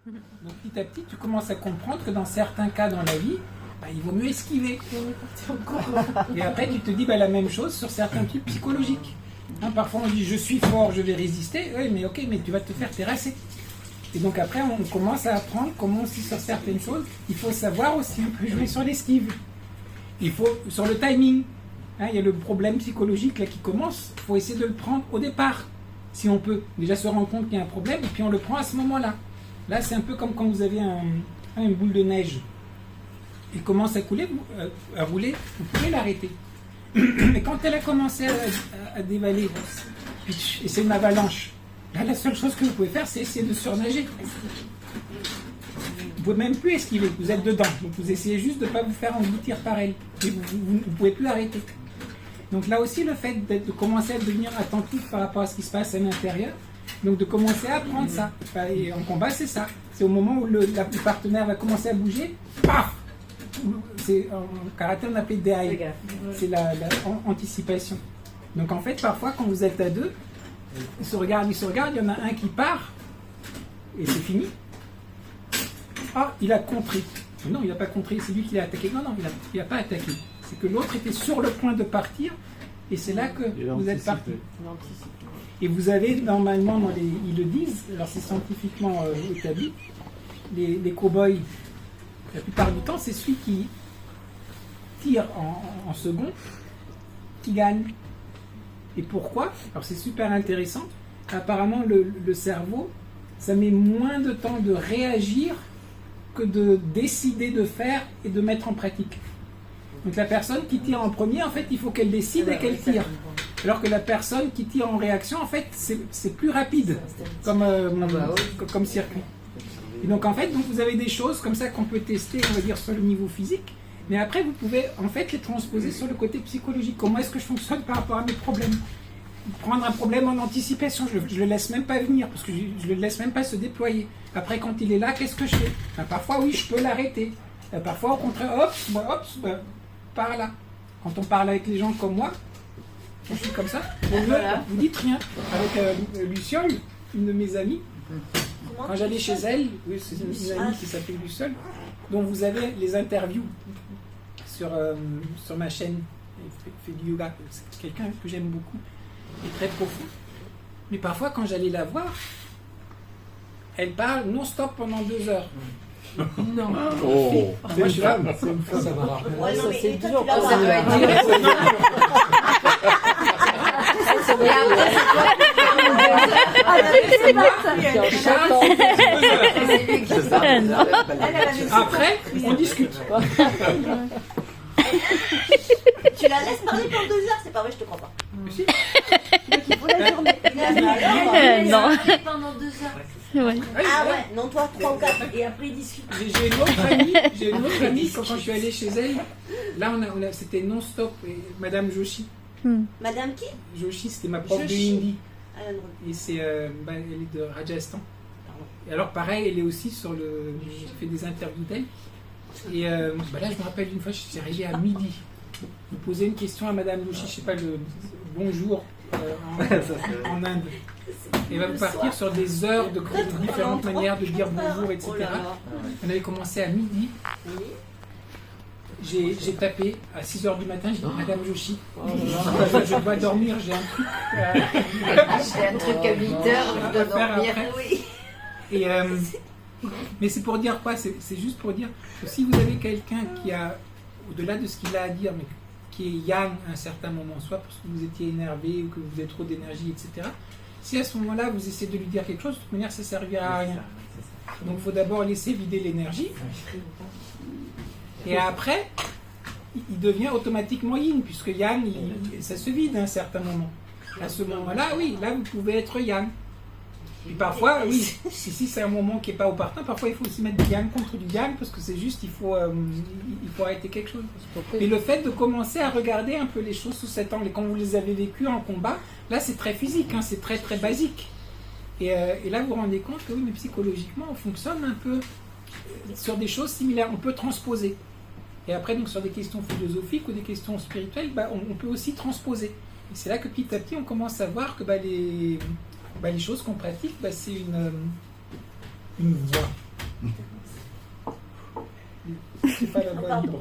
Donc petit à petit, tu commences à comprendre que dans certains cas dans la vie, il vaut mieux esquiver. Et après, tu te dis la même chose sur certains trucs psychologiques. Parfois, on dit je suis fort, je vais résister. Oui, mais ok, mais tu vas te faire terrasser. Et donc après, on commence à apprendre comment aussi sur certaines choses, il faut savoir aussi un peu jouer sur l'esquive. Il faut, sur le timing. Il y a le problème psychologique là qui commence, il faut essayer de le prendre au départ, si on peut. Déjà se rendre compte qu'il y a un problème, et puis on le prend à ce moment-là. Là, c'est un peu comme quand vous avez une boule de neige. Elle commence à couler, à rouler, vous pouvez l'arrêter. Mais quand elle a commencé à dévaler, et c'est une avalanche, là, la seule chose que vous pouvez faire, c'est essayer de surnager. Vous ne pouvez même plus esquiver, vous êtes dedans. Donc vous essayez juste de ne pas vous faire engloutir par elle. Et vous ne pouvez plus arrêter. Donc là aussi, le fait de commencer à devenir attentif par rapport à ce qui se passe à l'intérieur, donc de commencer à apprendre ça. Et en combat, c'est ça. C'est au moment où le partenaire va commencer à bouger, paf! C'est en karaté, on appelle Dehai. C'est l'anticipation. Donc en fait, parfois, quand vous êtes à deux, ils se regardent, il y en a un qui part, et c'est fini. Ah, il a contré. Non, il n'a pas contré, c'est lui qui l'a attaqué. Non, il n'a pas attaqué. C'est que l'autre était sur le point de partir, et c'est là que vous êtes parti. Et vous avez, normalement, ils le disent, alors c'est scientifiquement établi, les cow-boys, la plupart du temps, c'est celui qui tire en second qui gagne. Et pourquoi? Alors c'est super intéressant. Apparemment, le cerveau, ça met moins de temps de réagir que de décider de faire et de mettre en pratique. Donc la personne qui tire en premier, en fait, il faut qu'elle décide et qu'elle tire. Alors que la personne qui tire en réaction, en fait, c'est plus rapide comme circuit. Et donc en fait, vous avez des choses comme ça qu'on peut tester, on va dire, sur le niveau physique, mais après vous pouvez en fait les transposer sur le côté psychologique. Comment est-ce que je fonctionne par rapport à mes problèmes? Prendre un problème en anticipation, je ne le laisse même pas venir, parce que je ne le laisse même pas se déployer. Après, quand il est là, qu'est-ce que je fais? Parfois, oui, je peux l'arrêter. Parfois, au contraire, par là. Quand on parle avec les gens comme moi, je suis comme ça, vous dites rien. Avec Luciole, une de mes amies, quand j'allais chez elle, oui, c'est une amie qui s'appelle Luciole, dont vous avez les interviews sur ma chaîne. Elle fait du yoga, c'est quelqu'un que j'aime beaucoup et très profond. Mais parfois, quand j'allais la voir, elle parle non-stop pendant 2 heures. Non. Oh, moi, je suis là. Ça va rappeler. Ouais, non, mais c'est dur. ça doit être dur. Après, on discute. Tu la laisses parler pendant 2 heures, c'est pas vrai, je te crois pas. Si. Donc il faut la journée. Non. Pendant 2 heures. Ouais. Ah ouais, non, toi 3 ou 4. Et après, ils discutent. J'ai une autre amie, quand je suis allé chez elle, là c'était non-stop, et Madame Joshi. Madame qui? Joshi, c'était ma prof de Joshi. hindi. Ah, non. Et c'est, elle est de Rajasthan. Et alors pareil, elle est aussi sur le... J'ai fait des interviews d'elle. Et là, je me rappelle une fois, je suis arrivé à midi. Vous posez une question à Madame Joshi, je sais pas, le bonjour en Inde. Et elle va vous partir sur des heures de différentes manières de dire bonjour, etc. On avait commencé à midi. J'ai tapé à 6h du matin, j'ai dit Madame Joshi, je dois dormir, j'ai un truc. J'ai un truc à 8h, je dois dormir. Oui. Et, mais c'est pour dire quoi? C'est juste pour dire que si vous avez quelqu'un qui a, au-delà de ce qu'il a à dire, mais qui est yang à un certain moment, soit parce que vous étiez énervé ou que vous avez trop d'énergie, etc. Si à ce moment-là, vous essayez de lui dire quelque chose, de toute manière, ça ne servira à rien. Donc il faut d'abord laisser vider l'énergie. Et après, il devient automatiquement yin, puisque yang, ça se vide à un certain moment. À ce moment-là, oui, là, vous pouvez être yang. Et parfois, oui, si c'est un moment qui n'est pas opportun, parfois il faut aussi mettre du yang contre du yang, parce que c'est juste, il faut arrêter quelque chose. Et le fait de commencer à regarder un peu les choses sous cet angle, et quand vous les avez vécues en combat, là c'est très physique, hein, c'est très très basique. Et là vous vous rendez compte que oui, mais psychologiquement, on fonctionne un peu sur des choses similaires, on peut transposer. Et après, donc sur des questions philosophiques ou des questions spirituelles, on peut aussi transposer. Et c'est là que petit à petit, on commence à voir que les choses qu'on pratique, c'est une voie. C'est pas la bonne.